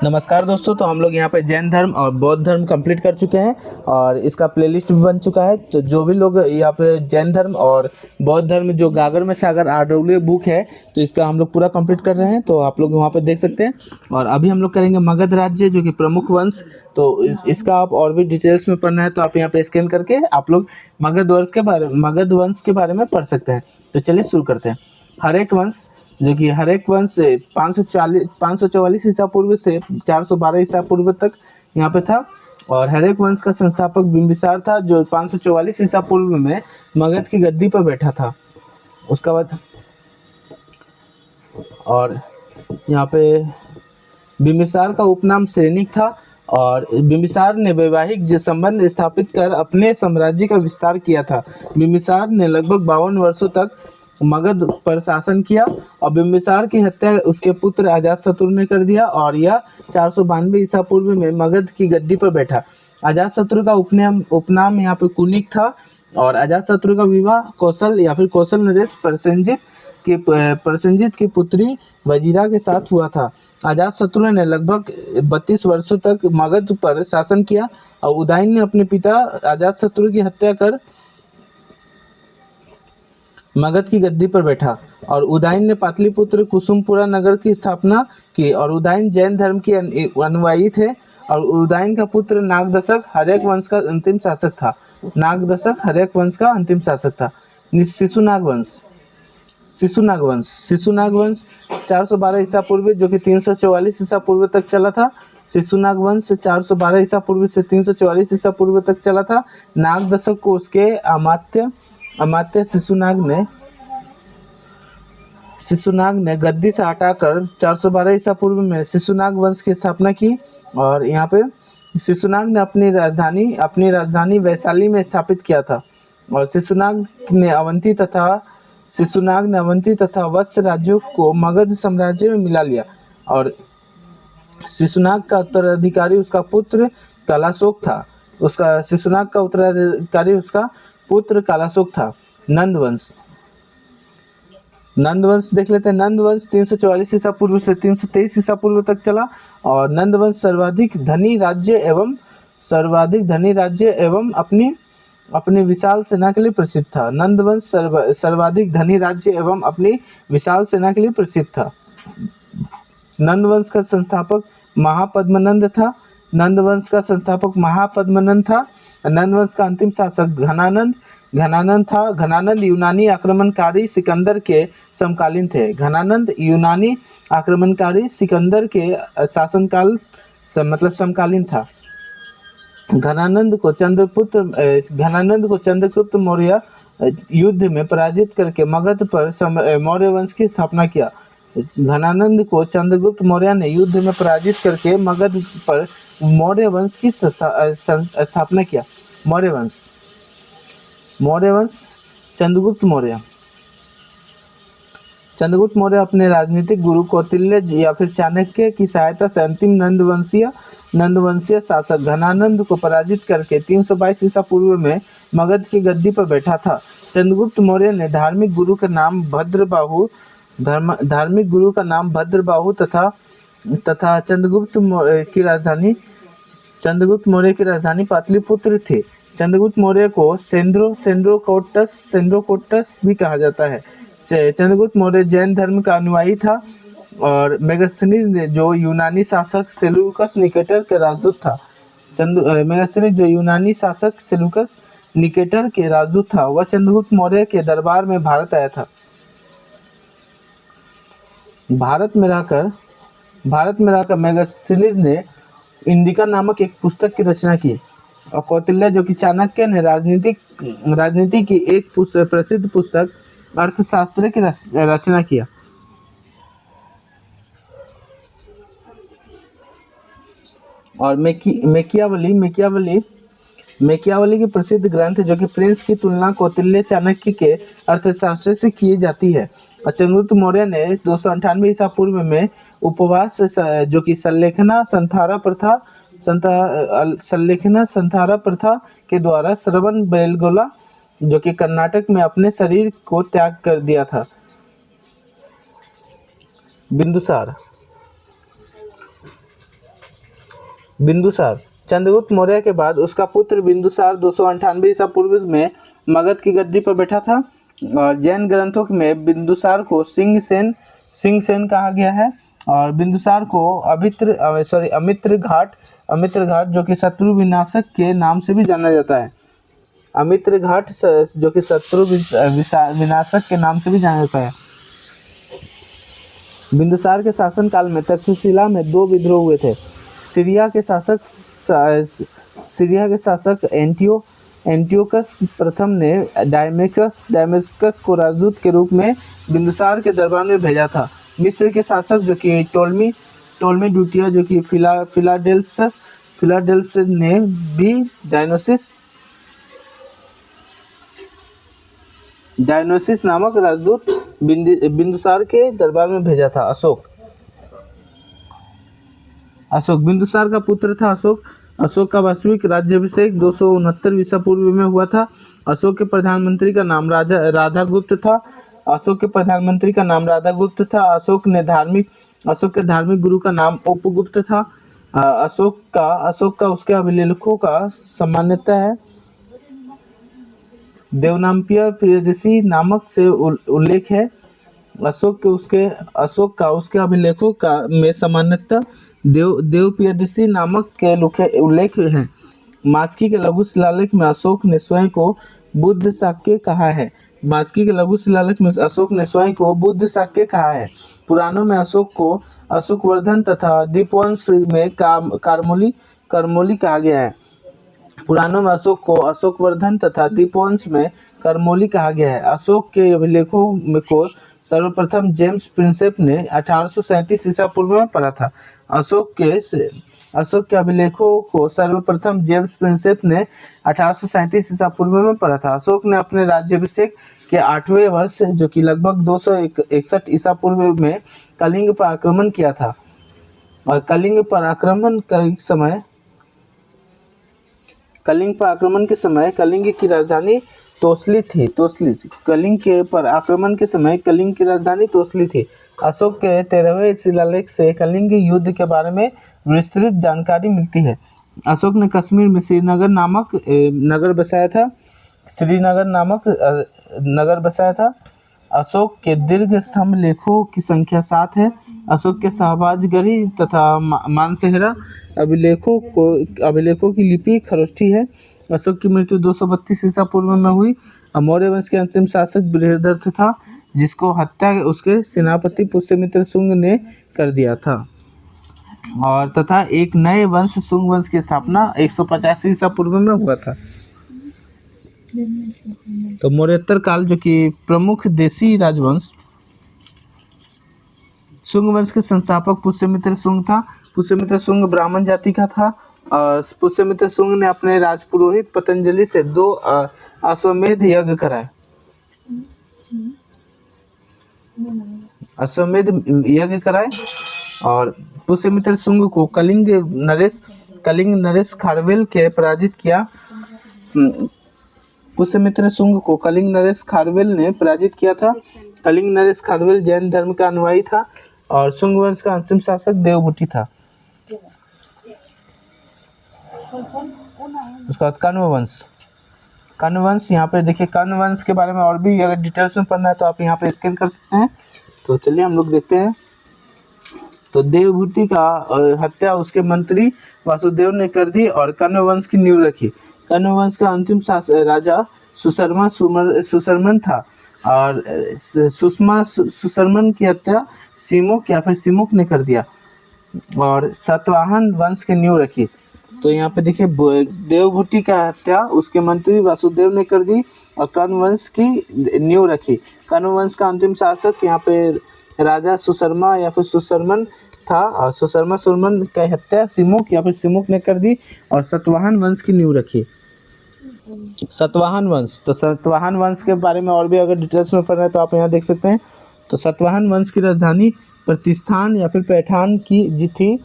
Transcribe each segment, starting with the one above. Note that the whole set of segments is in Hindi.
नमस्कार दोस्तों। तो हम लोग यहाँ पे जैन धर्म और बौद्ध धर्म कंप्लीट कर चुके हैं और इसका प्लेलिस्ट भी बन चुका है। तो जो भी लोग यहाँ पे जैन धर्म और बौद्ध धर्म जो गागर में सागर आरडब्ल्यू बुक है, तो इसका हम लोग पूरा कंप्लीट कर रहे हैं। तो आप लोग वहाँ पे देख सकते हैं। और अभी हम लोग करेंगे मगध राज्य जो कि प्रमुख वंश। तो इसका आप और भी डिटेल्स में पढ़ना है तो आप यहाँ पे स्कैन करके आप लोग मगध वंश के बारे में पढ़ सकते हैं। तो चलिए शुरू करते हैं। हरेक वंश जो कि हरेक वंश 544 ईसा पूर्व से 412 ईसा पूर्व तक यहाँ पे था। और हरेक वंश का संस्थापक बिंबिसार था जो 544 ईसा पूर्व में मगध की गद्दी पर बैठा था। उसका बाद और यहाँ पे बिंबिसार का उपनाम सैनिक था। और बिंबिसार ने वैवाहिक संबंध स्थापित कर अपने साम्राज्य का विस्तार किया था। बिंबिसार ने लगभग 52 वर्षों तक मगध पर शासन किया और बिंबिसार की हत्या उसके पुत्र अजातशत्रु ने कर दिया और यह 492 ईसा पूर्व में मगध की गद्दी पर बैठा। अजातशत्रु का उपनाम यहाँ पे कुनिक था। और अजातशत्रु का विवाह कौशल या फिर कौशल नरेश प्रसेनजित की पुत्री वजीरा के साथ हुआ था। अजातशत्रु ने लगभग 32 वर्षों तक मगध पर शासन किया और उदयन ने अपने पिता अजातशत्रु की हत्या कर मगध की गद्दी पर बैठा। और उदयन ने पाटलिपुत्र कुसुमपुरा नगर की स्थापना की। और उदयन जैन धर्म के अनुयायी थे। और उदयन का पुत्र नागदशक हर्यक वंश का अंतिम शासक था। नागदशक हर्यक वंश का अंतिम शासक था। शिशुनाग वंश 412 ईसा पूर्व जो कि 344 ईसा पूर्व तक चला था। शिशुनाग वंश 412 ईसा पूर्व से 344 ईसा पूर्व तक चला था। नागदशक को उसके अमात्य शिशुनाग ने गद्दी से हटाकर 412 ईसा पूर्व में शिशुनाग वंश की स्थापना की। और यहाँ पे शिशुनाग ने अपनी राजधानी वैशाली में स्थापित किया था। और शिशुनाग ने अवंती तथा वत्स राज्यों को मगध साम्राज्य में मिला लिया। और शिशुनाग का उत्तराधिकारी उसका पुत्र कालाशोक था। उसका पुत्र कालाशोक था। नंद वंश देख लेते हैं। नंद वंश 344 ईसा पूर्व से 323 ईसा पूर्व तक चला। और नंद वंश सर्वाधिक धनी राज्य एवं अपनी विशाल सेना के लिए प्रसिद्ध था। नंद वंश सर्वाधिक धनी राज्य एवं अपनी विशाल सेना के लिए प्रसिद्ध था। नंद वंश का संस्थापक महापद्मनंद था। नंद वंश का अंतिम शासक घनानंद था। घनानंद यूनानी आक्रमणकारी सिकंदर के समकालीन थे। शासनकाल मतलब समकालीन था। घनानंद को चंद्रगुप्त मौर्य युद्ध में पराजित करके मगध पर मौर्य वंश की स्थापना किया। घनानंद को चंद्रगुप्त मौर्य ने युद्ध में पराजित करके मगध पर मौर्य वंश की स्थापना किया। मौर्य वंश चंद्रगुप्त मौर्य अपने राजनीतिक गुरु कौटिल्य या फिर चाणक्य की सहायता से अंतिम नंदवंशीय शासक घनानंद को पराजित करके 322 ईसा पूर्व में मगध की गद्दी पर बैठा था। चंद्रगुप्त मौर्य ने धार्मिक गुरु का नाम भद्रबाहु तथा चंद्रगुप्त मौर्य की राजधानी पाटलिपुत्र थी। चंद्रगुप्त मौर्य को सेंद्रोकोट्टस भी कहा जाता है। चंद्रगुप्त मौर्य जैन धर्म का अनुयायी था। और मेगास्थनीज ने जो यूनानी शासक सेल्यूकस निकेटर के राजदूत था वह चंद्रगुप्त मौर्य के दरबार में भारत आया था। भारत में रहकर मेगास्थनीज ने इंडिका नामक एक पुस्तक की रचना की। और कौटिल्य जो कि चाणक्य ने राजनीति की एक प्रसिद्ध पुस्तक अर्थशास्त्र की रचना किया। और मेकियावली की प्रसिद्ध ग्रंथ जो कि प्रिंस की तुलना कौटिल्य चाणक्य के अर्थशास्त्र से की जाती है। और चंद्रगुप्त मौर्य ने 298 ईसा पूर्व में उपवास जो कि संलेखना संथारा प्रथा के द्वारा श्रवण बेलगोला जो कि कर्नाटक में अपने शरीर को त्याग कर दिया था। बिंदुसार बिंदुसार। चंद्रगुप्त मौर्य के बाद उसका पुत्र बिंदुसार 298 ईसा पूर्व में मगध की गद्दी पर बैठा था। और जैन ग्रंथों में बिंदुसार को सिंह सेन कहा गया है। और बिंदुसार को अमित्र घाट जो कि शत्रु विनाशक के नाम से भी जाना जाता है। अमित्र घाट जो कि शत्रु विनाशक के नाम से भी जाना जाता है। बिंदुसार के शासनकाल में तक्षशिला में 2 विद्रोह हुए थे। सीरिया के शासक एंटियोकस प्रथम ने डायमेस्कस को राजदूत के रूप में बिंदुसार के दरबार में भेजा था। मिस्र के शासक जो कि टोलमी ड्यूटिया जो कि फिलाडेल्फस ने भी डायनोसिस नामक राजदूत बिंदुसार के दरबार में भेजा था। अशोक बिंदुसार का पुत्र था। अशोक का वास्तविक राज्याभिषेक 269 ईसा पूर्व में हुआ था। अशोक के प्रधानमंत्री का नाम राधागुप्त था। अशोक के धार्मिक गुरु का नाम उपगुप्त था। अशोक का उसके अभिलेखों का सामान्यता है देवनाम्पिय प्रियदर्शी नामक से उल्लेख है। अशोक का उसके अभिलेखों का में सामान्यतः देवप्रियदर्शी नामक के उल्लेख हैं। मास्की के लघु शिलालेख में अशोक ने स्वयं को बुद्ध शाक्य कहा है। पुराणों में अशोक को अशोकवर्धन तथा दीपवंश में करमोली कहा गया है। अशोक के अभिलेखों को सर्वप्रथम जेम्स प्रिंसेप ने 1837 ईसा पूर्व में पढ़ा था। अशोक के अभिलेखों को सर्वप्रथम जेम्स प्रिंसेप ने 1837 ईसा पूर्व में पढ़ा था। अशोक ने अपने राज्याभिषेक के 8वें वर्ष जो कि लगभग 261 ईसा पूर्व में कलिंग पर आक्रमण किया था। और कलिंग पर आक्रमण के समय कलिंग की राजधानी तोसली थी। अशोक के 13वें शिलालेख से कलिंग युद्ध के बारे में विस्तृत जानकारी मिलती है। अशोक ने कश्मीर में श्रीनगर नामक नगर बसाया था। अशोक के दीर्घ स्तंभ लेखों की संख्या 7 है। अशोक के शाहबाजगढ़ी तथा मानसेहरा अभिलेखों की लिपि खरोष्ठी है। अशोक की मृत्यु 232 ईसा पूर्व में हुई। मौर्य वंश के अंतिम शासक बृहद्रथ था, जिसको हत्या उसके सेनापति पुष्यमित्र शुंग ने कर दिया था। और तथा एक नए वंश शुंग वंश की स्थापना 185 ईसा पूर्व में हुआ था। तो मौर्योत्तर काल जो कि प्रमुख देशी राजवंश शुंग वंश के संस्थापक पुष्यमित्र शुंग था। पुष्यमित्र शुंग ब्राह्मण जाति का था। पुष्यमित्र शुंग ने अपने राजपुरोहित पतंजलि से 2 अश्वमेध यज्ञ कराए। और पुष्यमित्र शुंग को कलिंग नरेश खारवेल के पराजित किया। पुष्यमित्र शुंग को कलिंग नरेश खारवेल ने पराजित किया था। कलिंग नरेश खारवेल जैन धर्म का अनुयायी था और शुंग वंश का अंतिम शासक देवभूति था। उसका बाद कण्व वंश यहाँ पे देखिए। कण्व वंश के बारे में और भी अगर डिटेल्स में पढ़ना है तो आप यहाँ पे स्कैन कर सकते हैं। तो चलिए हम लोग देखते हैं। तो देवभूति का हत्या उसके मंत्री वासुदेव ने कर दी और कण्व वंश की नींव रखी। कण्व वंश का अंतिम राजा सुशर्मन था और सुशर्मन की हत्या सिमुक ने कर दिया और सातवाहन वंश की नींव रखी। तो यहाँ पे देखिए देवभूति का हत्या उसके मंत्री वासुदेव ने कर दी और कण्व वंश की नींव रखी। कण्व वंश का अंतिम शासक यहाँ पे राजा सुशर्मा या फिर सुशर्मन था और सुशर्मन की हत्या सिमुक ने कर दी और सातवाहन वंश की नींव रखी। सातवाहन वंश के बारे में और भी अगर डिटेल्स में पढ़ना है तो आप यहाँ देख सकते हैं। तो सातवाहन वंश की राजधानी प्रतिष्ठान या फिर पैठान की थी,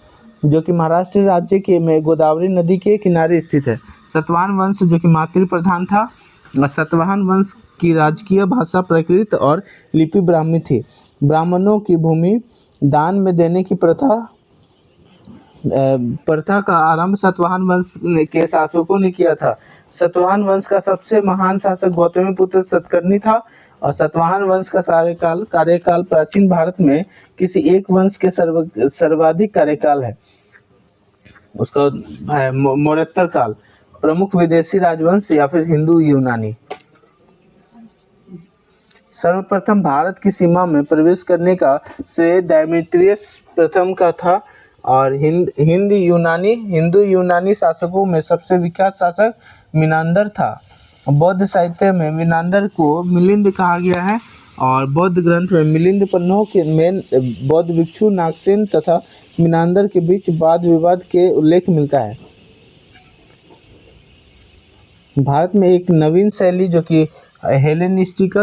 जो कि महाराष्ट्र राज्य के में गोदावरी नदी के किनारे स्थित है। सातवाहन वंश जो कि मातृ प्रधान था। सातवाहन वंश की राजकीय भाषा प्राकृत और लिपि ब्राह्मी थी। ब्राह्मणों की भूमि दान में देने की प्रथा प्रथा का आरंभ सातवाहन वंश के शासकों ने किया था। सातवाहन वंश का सबसे महान शासक गौतमीपुत्र सतकर्णी था और सातवाहन वंश का कार्यकाल प्राचीन भारत में किसी एक वंश के सर्वाधिक कार्यकाल है। उसका है मौर्योत्तर काल, प्रमुख विदेशी राजवंश या फिर हिंदू यूनानी। सर्वप्रथम भारत की सीमा में प्रवेश करने का श्रेय डायमेट्रियस प्रथम का था और हिंदू यूनानी शासकों में सबसे विख्यात शासक मिनांदर था। बौद्ध साहित्य में मिनांदर को मिलिंद कहा गया है और बौद्ध ग्रंथ में मिलिंद पन्नों के में बौद्ध भिक्षु नागसेन तथा मिनांदर के बीच वाद विवाद के उल्लेख मिलता है। भारत में एक नवीन शैली जो कि हेलेनिस्टिक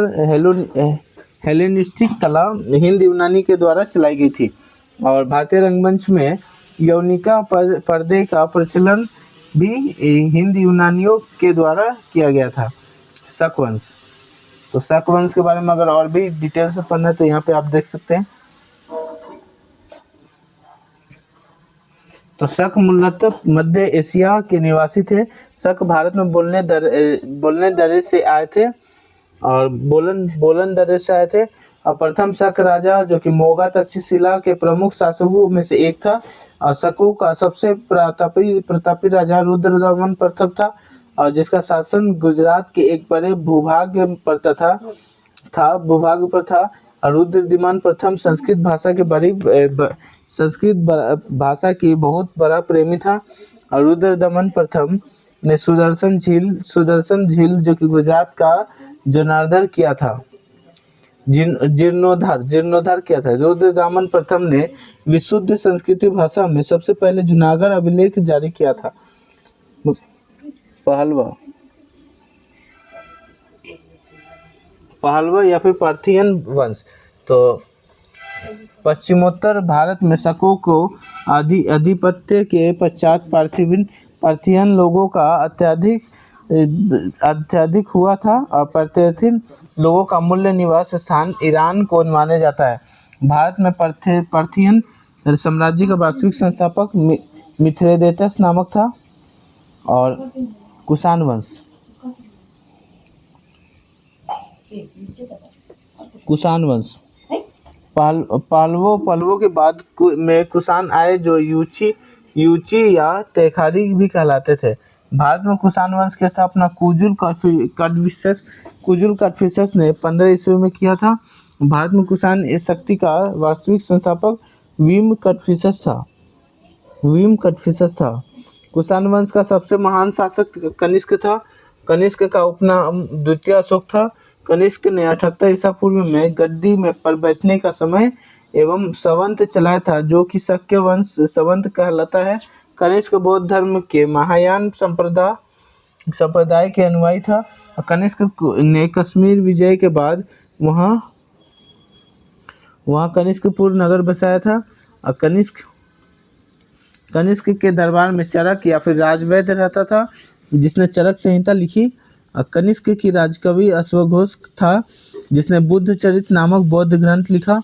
कला हिंद यूनानी के द्वारा चलाई गई थी और भारतीय रंगमंच में यौनिका पर्दे का प्रचलन भी हिंद यूनानियों के द्वारा किया गया था। शक वंश, तो शक वंश के बारे में अगर और भी डिटेल से पढ़ना है तो यहाँ पे आप देख सकते हैं। तो शक मूलतः मध्य एशिया के निवासी थे। शक भारत में बोलने दरे से आए थे और बोलन दरे से आए थे और प्रथम शक राजा जो कि मोगा तक्षशिला के प्रमुख शासकों में से एक था और शकों का सबसे प्रतापी राजा रुद्रदमन प्रथम था और जिसका शासन गुजरात के एक बड़े भूभाग पर था। रुद्रदमन प्रथम संस्कृत भाषा की बहुत बड़ा प्रेमी था और रुद्रदमन प्रथम ने सुदर्शन झील जो कि गुजरात का जीर्णोद्धार किया था। जीर्णोद्धार किया था। रुद्रदमन प्रथम ने विशुद्ध संस्कृत भाषा में सबसे पहले जूनागढ़ अभिलेख जारी किया था। पहलवा या फिर पार्थियन वंश, तो पश्चिमोत्तर भारत में शकों को आधिपत्य के पश्चात पार्थियन लोगों का अत्यधिक हुआ था और पार्थियन लोगों का मूल निवास स्थान ईरान को माना जाता है। भारत में पार्थियन साम्राज्य का वास्तविक संस्थापक मिथ्रेडेटस नामक था। और कुषाण वंश पल्लवों के बाद में कुषाण आए जो यूची या तेखारी भी कहलाते थे। भारत में कुषाण वंश की स्थापना कुजुल कटफिसस ने 15 ईस्वी में किया था। भारत में कुषाण शक्ति का वास्तविक संस्थापक वीम कटफिसस था। कुषाण वंश का सबसे महान शासक कनिष्क था। कनिष्क का उपनाम द्वितीय अशोक था। कनिष्क ने 78 ईसा पूर्व में गद्दी में पर बैठने का समय एवं संवत चलाया था जो कि शक्य वंश संवत कहलाता है। कनिष्क बौद्ध धर्म के महायान संप्रदाय के अनुयायी था। कनिष्क ने कश्मीर विजय के बाद वहाँ कनिष्कपुर नगर बसाया था। कनिष्क के दरबार में चरक या फिर राजवैद्य रहता था जिसने चरक संहिता लिखी। कनिष्क की राजकवि अश्वघोष था जिसने बुद्ध चरित नामक बौद्ध ग्रंथ लिखा।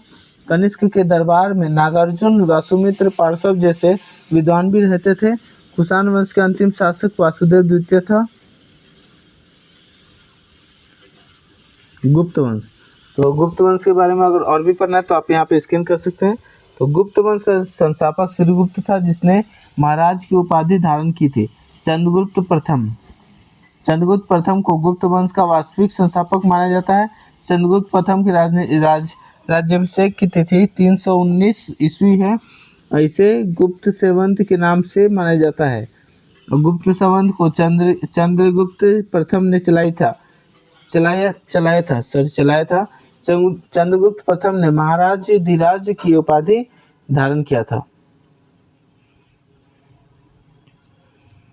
कनिष्क के दरबार में नागार्जुन, वासुमित्र, पार्श्व जैसे विद्वान भी रहते थे। कुषाण वंश के अंतिम शासक वासुदेव द्वितीय था। गुप्त वंश, तो गुप्त वंश के बारे में अगर और भी पढ़ना है तो आप यहाँ पे स्कैन कर सकते हैं। तो गुप्त वंश का संस्थापक श्रीगुप्त था जिसने महाराज की उपाधि धारण की थी। चंद्रगुप्त प्रथम को गुप्त वंश का वास्तविक संस्थापक माना जाता है। चंद्रगुप्त प्रथम की राज्याभिषेक की तिथि 319 ईस्वी है। इसे गुप्त संवत के नाम से माना जाता है। गुप्त संवत को चंद्रगुप्त प्रथम ने चलाया था। चंद्रगुप्त प्रथम ने महाराज धीराज की उपाधि धारण किया था।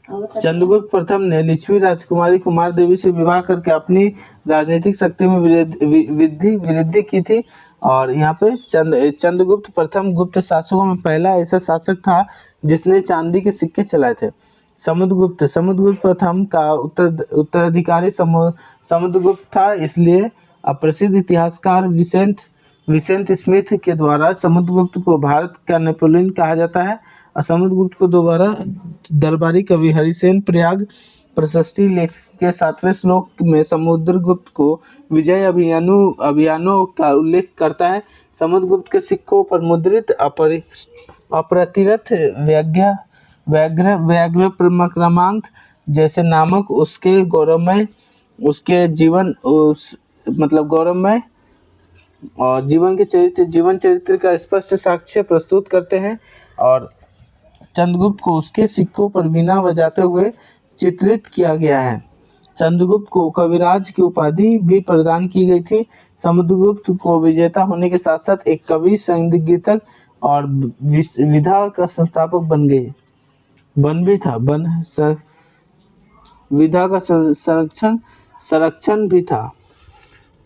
चंद्रगुप्त प्रथम ने लिच्छवी राजकुमारी कुमार देवी से विवाह करके अपनी राजनीतिक शक्ति में वृद्धि की थी। और यहाँ पे चंद्रगुप्त प्रथम गुप्त शासकों में पहला ऐसा शासक था जिसने चांदी के सिक्के चलाए थे। समुद्रगुप्त प्रथम का उत्तराधिकारी समुद्रगुप्त था, इसलिए प्रसिद्ध इतिहासकार विसेंट स्मिथ के द्वारा समुद्रगुप्त को भारत का नेपोलियन कहा जाता है। और समुद्रगुप्त को दोबारा दरबारी कवि हरिसेन प्रयाग प्रशस्ति लेख के 7वें श्लोक में समुद्रगुप्त को विजय अभियानों का उल्लेख करता है। समुद्रगुप्त के सिक्कों पर मुद्रित अप्रतिरथ व्याघ्र क्रमांक जैसे नामक उसके जीवन गौरवमय और जीवन चरित्र का स्पष्ट साक्ष्य प्रस्तुत करते हैं। और चंद्रगुप्त को उसके सिक्कों पर वीणा बजाते हुए चित्रित किया गया है। चंद्रगुप्त को कविराज की उपाधि भी प्रदान की गई थी। समुद्रगुप्त को विजेता होने के साथ साथ एक कवि, संगीतज्ञ और विधा का संस्थापक विधा का संरक्षण भी था।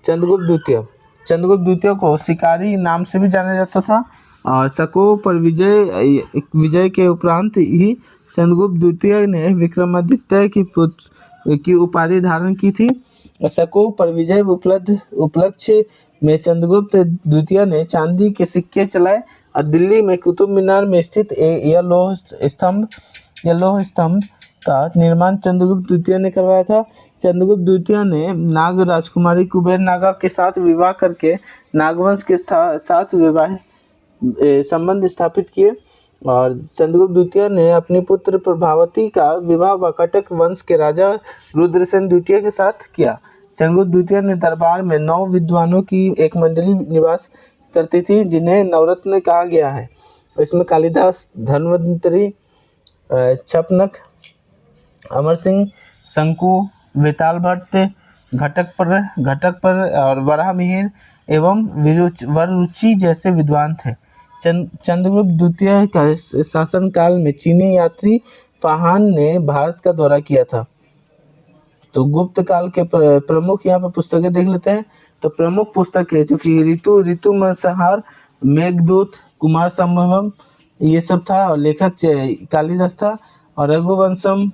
चंद्रगुप्त द्वितीय को शिकारी नाम से भी जाना जाता था। और शकों पर विजय के उपरांत ही चंद्रगुप्त द्वितीय ने विक्रमादित्य की उपाधि धारण की थी। शकों पर विजय उपलक्ष्य में चंद्रगुप्त द्वितीय ने चांदी के सिक्के चलाए और दिल्ली में कुतुब मीनार में स्थित यह लौह स्तंभ का निर्माण चंद्रगुप्त द्वितीय ने करवाया था। चंद्रगुप्त द्वितीय ने नाग राजकुमारी कुबेर नागा के साथ विवाह करके नागवंश के साथ विवाह संबंध स्थापित किए। और चंद्रगुप्त द्वितीय ने अपनी पुत्र प्रभावती का विवाह वाकाटक वंश के राजा रुद्रसेन द्वितीय के साथ किया। चंद्रगुप्त द्वितीय ने दरबार में 9 विद्वानों की एक मंडली निवास करती थी जिन्हें नवरत्न कहा गया है। इसमें कालिदास, धन्वंतरि, छपनक, अमर सिंह, शंकु, वेताल भट्ट, घटक पर और वराहमिहिर एवं वररुचि जैसे विद्वान थे। चंद्रगुप्त द्वितीय का शासनकाल में चीनी यात्री फाहान ने भारत का दौरा किया था। तो गुप्त काल के प्रमुख यहाँ पे पुस्तकें देख लेते हैं। तो प्रमुख पुस्तक है जो कि ऋतुसंहार, मेघदूत, कुमार संभवम ये सब था। और लेखक कालिदास था। और रघुवंशम,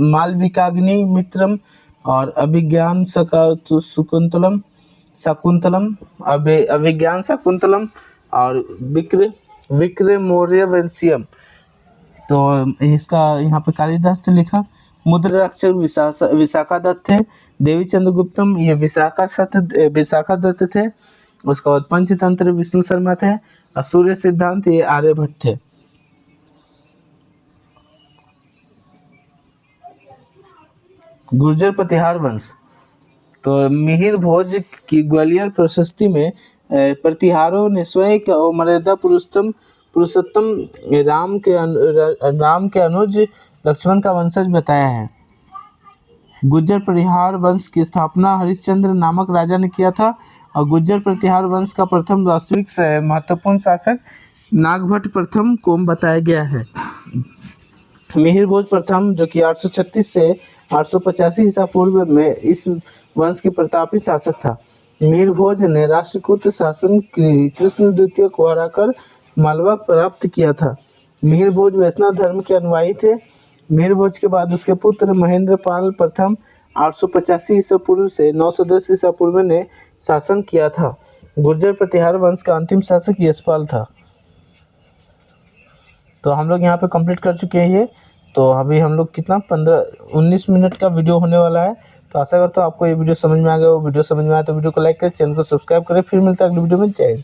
मालविकाग्नि मित्रम और अभिज्ञान शाकुंतलम और विक्रमोर्यवंशियम। तो इसका यहाँ पे कालिदास ने लिखा। मुद्रा रक्षक विशाखा दत्त थे। देवी चंद्रगुप्तम ये विशाखा दत्त थे। उसके बाद पंचतंत्र विष्णु शर्मा थे। और सूर्य सिद्धांत ये आर्यभट्ट थे। गुर्जर प्रतिहार वंश। तो मिहिर भोज की ग्वालियर प्रशस्ति में प्रतिहारों ने स्वयं और मर्यादा पुरुषोत्तम राम के अनुज लक्ष्मण का वंशज बताया है। गुर्जर प्रतिहार वंश की स्थापना हरिश्चंद्र नामक राजा ने किया था। और गुर्जर प्रतिहार वंश का प्रथम वास्तविक महत्वपूर्ण शासक नागभट्ट प्रथम को बताया गया है। मिहिर भोज प्रथम जो कि 836 से 885 ईसा पूर्व में इस वंश के प्रतापी शासक था। मिहिर भोज ने राष्ट्रकूट शासन कृष्ण द्वितीय को हराकर मालवा प्राप्त किया था। मिहिर भोज वैष्णव धर्म के अनुयायी थे। मिहिर भोज के बाद उसके पुत्र महेंद्र पाल प्रथम 885 ईसा पूर्व से 910 ईसा पूर्व ने शासन किया था। गुर्जर प्रतिहार वंश का अंतिम शासक यशपाल था। तो हम लोग यहाँ पे कंप्लीट कर चुके हैं ये। तो अभी हम लोग कितना 19 मिनट का वीडियो होने वाला है। तो आशा करता हूँ आपको ये वीडियो समझ में आ गया। वो वीडियो समझ में आया तो वीडियो को लाइक करें, चैनल को सब्सक्राइब करें। फिर मिलता है अगली वीडियो में। जय हिंद।